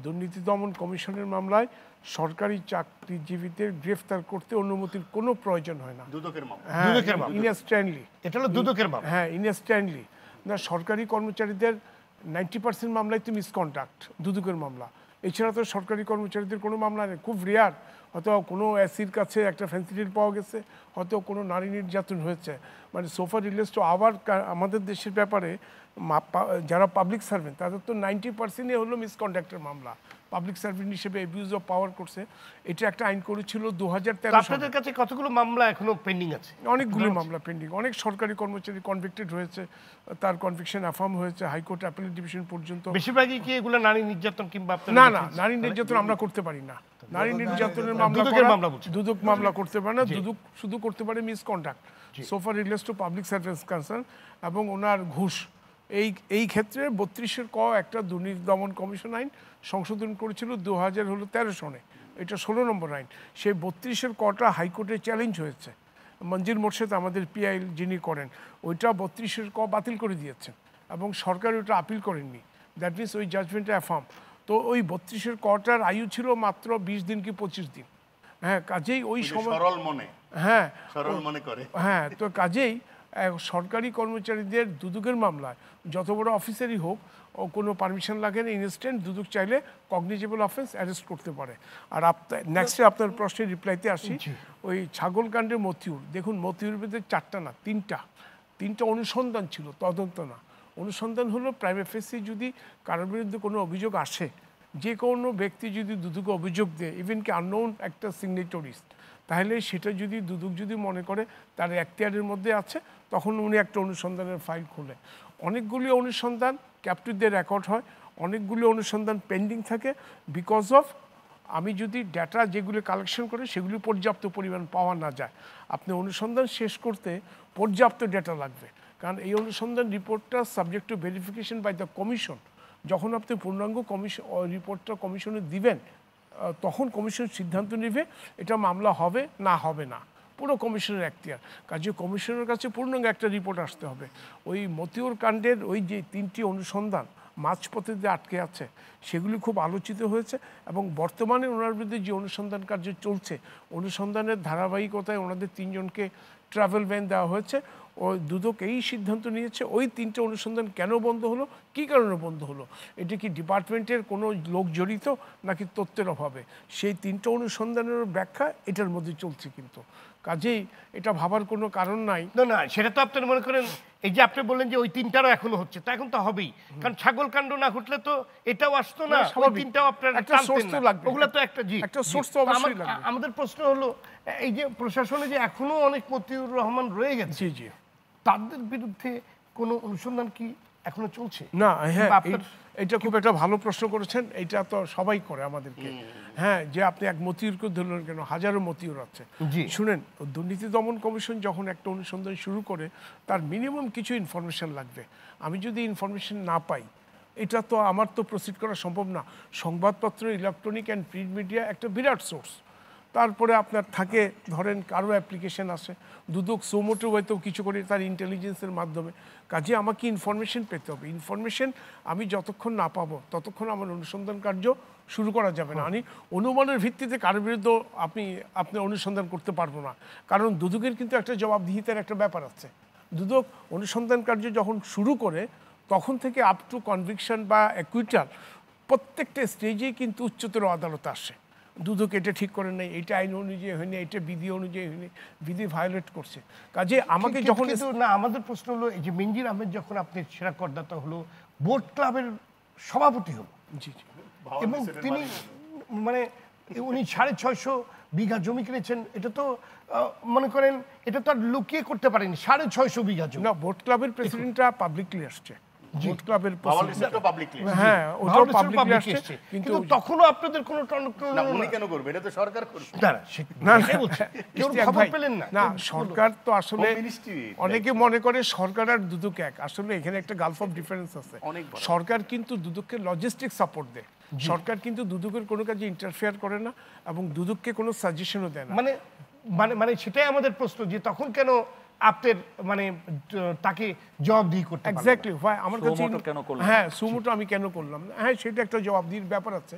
দুর্নীতি দমন কমিশনের মামলায় সরকারি চাকরিজীবীদের গ্রেফতার করতে অনুমতির কোনো প্রয়োজন হয় না। দুদকের মামলা, ইনস্ট্যান্টলি, এটা হলো দুদকের মামলা। হ্যাঁ, ইনস্ট্যান্টলি না। সরকারি কর্মচারীদের 90% মামলাই তো মিসকন্ডাক্ট, দুদকের মামলা। এছাড়া তো সরকারি কর্মচারীদের কোনো মামলা নেই, খুব রেয়ার। হয়তো কোনো এসির কাছে একটা ফেন্সিডিল পাওয়া গেছে, হয়তো কোনো নারী নির্যাতন হয়েছে। মানে সোফা রিলেটস টু আবার আমাদের দেশের ব্যাপারে যারা পাবলিক সার্ভেন্ট তাদের তো 90%ই হলো মিসকন্ডাক্টের মামলা। পাবলিক সার্ভেন্ট হিসেবে অ্যাবিউজ অফ পাওয়ার করছে। এটা একটা আইন করেছিল 2013 সালে। আপনাদের কাছে কতগুলো মামলা এখনো পেন্ডিং আছে? অনেকগুলো মামলা পেন্ডিং। অনেক সরকারি কর্মচারী কনভিক্টেড হয়েছে, তার কনভিকশন অ্যাফার্ম হয়েছে হাইকোর্ট অ্যাপিলেট ডিভিশন পর্যন্ত। বেশিরভাগই কি এগুলো নারী নির্যাতন কিংবা না, নারী নির্যাতন আমরা করতে পারি না। নারী নির্যাতনের মামলা দুদক মামলা করতে পারে না। দুদক শুধু করতে পারে misconduct, sofa relates to public service concern এবং ওনার ঘুষ। এই ক্ষেত্রে 32-এর ক একটা দুর্নীতি দমন কমিশন আইন সংশোধন করেছিল 2013 সনে। এটা 16 নম্বর আইন। সেই 32-এর কটা হাইকোর্টে চ্যালেঞ্জ হয়েছে। মঞ্জিল মোর্শেদ আমাদের পিআই যিনি করেন, ওইটা 32-এর ক বাতিল করে দিয়েছেন এবং সরকার ওইটা আপিল করেননি। দ্যাট মিনস ওই জাজমেন্টে অ্যাফার্ম। তো ওই 32-এর কটার আয়ু ছিল মাত্র 20 দিন কি 25 দিন। হ্যাঁ, কাজেই ওই সময় সরল মনে, হ্যাঁ সরল মনে করে। হ্যাঁ, তো কাজেই সরকারি কর্মচারীদের দুদকের মামলায় যত বড় অফিসারই হোক, ও কোনো পারমিশন লাগে না। ইনস্ট্যান্ট দুদক চাইলে কগনিজেবল অফেন্স অ্যারেস্ট করতে পারে। আর নেক্সটে আপনার প্রশ্নের রিপ্লাইতে আসি। ওই ছাগলকাণ্ডের মতিউর, দেখুন মতিউর মধ্যে 4টা না 3টা অনুসন্ধান ছিল, তদন্ত না। অনুসন্ধান হলো প্রাইমে ফেসি যদি কারোর বিরুদ্ধে কোনো অভিযোগ আসে, যে কোনো ব্যক্তি যদি দুদকে অভিযোগ দেয়, ইভেন কি আননোন একটা সিগনেটরিস্ট, তাহলে সেটা যদি দুদক যদি মনে করে তার এখতিয়ারের মধ্যে আছে, তখন উনি একটা অনুসন্ধানের ফাইল খোলে। অনেকগুলি অনুসন্ধান ক্যাপটিভদের রেকর্ড হয়, অনেকগুলি অনুসন্ধান পেন্ডিং থাকে বিকজ অফ আমি যদি ডেটা যেগুলি কালেকশন করে সেগুলি পর্যাপ্ত পরিমাণ পাওয়া না যায়। আপনি অনুসন্ধান শেষ করতে পর্যাপ্ত ডেটা লাগবে, কারণ এই অনুসন্ধান রিপোর্টটা subject to verification by the commission. যখন আপনি পূর্ণাঙ্গ রিপোর্টটা কমিশনে দিবেন, তখন কমিশন সিদ্ধান্ত নেবে এটা মামলা হবে না হবে না, পুরো কমিশনের এখতিয়ার। কাজে কমিশনের কাছে পূর্ণাঙ্গ একটা রিপোর্ট আসতে হবে। ওই মতিউর কাণ্ডের ওই যে 3টি অনুসন্ধান মাঝপথে যে আটকে আছে, সেগুলি খুব আলোচিত হয়েছে এবং বর্তমানে ওনার বিরুদ্ধে যে অনুসন্ধান কার্য চলছে, অনুসন্ধানের ধারাবাহিকতায় ওনাদের 3 জনকে ট্রাভেল ব্যান দেওয়া হয়েছে। ও দুদক এই সিদ্ধান্ত নিয়েছে ওই 3টে অনুসন্ধান কেন বন্ধ হলো, কী কারণে বন্ধ হলো, এটা কি ডিপার্টমেন্টের কোনো লোক জড়িত নাকি তথ্যের অভাবে, সেই 3টে অনুসন্ধানের ব্যাখ্যা এটার মধ্যে চলছে। কিন্তু কাজেই এটা ভাবার কোনো কারণ নাই। না, সেটা তো আপনার মনে করেন এই যে আপনি বললেন যে ওই 3টারও এখনো হচ্ছে, তা এখন তো হবেই, কারণ ছাগল কাণ্ড না ঘটলে তো এটাও আসতো না, ওই 3টাও আপনার একটা সোর্স তো লাগবে, ওগুলো তো একটা সোর্স তো অবশ্যই লাগবে। আমাদের প্রশ্ন হলো এই যে প্রশাসনে যে এখনো অনেক মতিউর রহমান রয়ে গেছে, জি, তাদের বিরুদ্ধে কোনো অনুসন্ধান কি এখনো চলছে? না, হ্যাঁ, এটা খুব একটা ভালো প্রশ্ন করেছেন। এটা তো সবাই করে আমাদেরকে। হ্যাঁ, যে আপনি এক মতিউরকে ধরলেন কেন, হাজারো মতিউর আছে। শুনেন, দুর্নীতি দমন কমিশন যখন একটা অনুসন্ধান শুরু করে, তার মিনিমাম কিছু ইনফরমেশন লাগবে। আমি যদি ইনফরমেশন না পাই, এটা তো আমার তো প্রসিড করা সম্ভব না। সংবাদপত্র, ইলেকট্রনিক অ্যান্ড প্রিন্ট মিডিয়া একটা বিরাট সোর্স। তারপরে আপনার থাকে ধরেন কারো অ্যাপ্লিকেশন আসে, দুদক সোমোটো হয়তো কিছু করে তার ইন্টেলিজেন্সের মাধ্যমে। কাজে আমাকে ইনফরমেশন পেতে হবে। ইনফরমেশন আমি যতক্ষণ না পাবো ততক্ষণ আমার অনুসন্ধান কার্য শুরু করা যাবে না। আমি অনুমানের ভিত্তিতে কারোর বিরুদ্ধে আপনি অনুসন্ধান করতে পারবো না, কারণ দুদকের কিন্তু একটা জবাবদিহিতার একটা ব্যাপার আছে। দুদক অনুসন্ধান কার্য যখন শুরু করে তখন থেকে আপ টু কনভিকশন বা অ্যাকুইটাল প্রত্যেকটা স্টেজেই কিন্তু উচ্চতর আদালত আসে। দুদক এটা ঠিক করে নেই, এটা আইন অনুযায়ী হয়নি, এটা বিধি অনুযায়ী হয়নি, বিধি ভায়োলেট করছে। কাজে আমাকে যখন না, আমাদের প্রশ্ন হলো এই যে মঞ্জির আহমেদ যখন আপনি সেরা করদাতা হলো, বোট ক্লাবের সভাপতি হলো, এবং তিনি মানে উনি 650 বিঘা জমি কিনেছেন, এটা তো মনে করেন এটা তো আর লুকিয়ে করতে পারেনি। 650 বিঘা জমি না, বোট ক্লাবের প্রেসিডেন্টরা পাবলিকলি আসছে। বোট ক্লাবের হ্যাঁ, ওটাও পাবলিকলি আসছে, কিন্তু তখনও আপনাদের কোনো না, উনি কেন করবে? এটা তো সরকার করবে। না, কেউ খবর পেলেন না। না, সরকার তো আসলে অনেকে মনে করে সরকার আর দুদক এক। আসলে এখানে একটা গালফ অফ ডিফারেন্স আছে। সরকার কিন্তু দুদককে লজিস্টিক সাপোর্ট দেয়। সরকার কিন্তু দুদকের কোনো কাজে ইন্টারফেয়ার করে না এবং দুদককে কোনো সাজেশনও দেয় না। মানে সেটাই আমাদের প্রশ্ন, যে তখন কেন আপনার মানে তাকে জবাবদিহি করতে পারলো না। এক্স্যাক্টলি আমার কাছে সুমোটো কেন করলেন? হ্যাঁ সুমোটো আমি কেন করলাম না, হ্যাঁ সেটা একটা জবাবদিহির ব্যাপার আছে।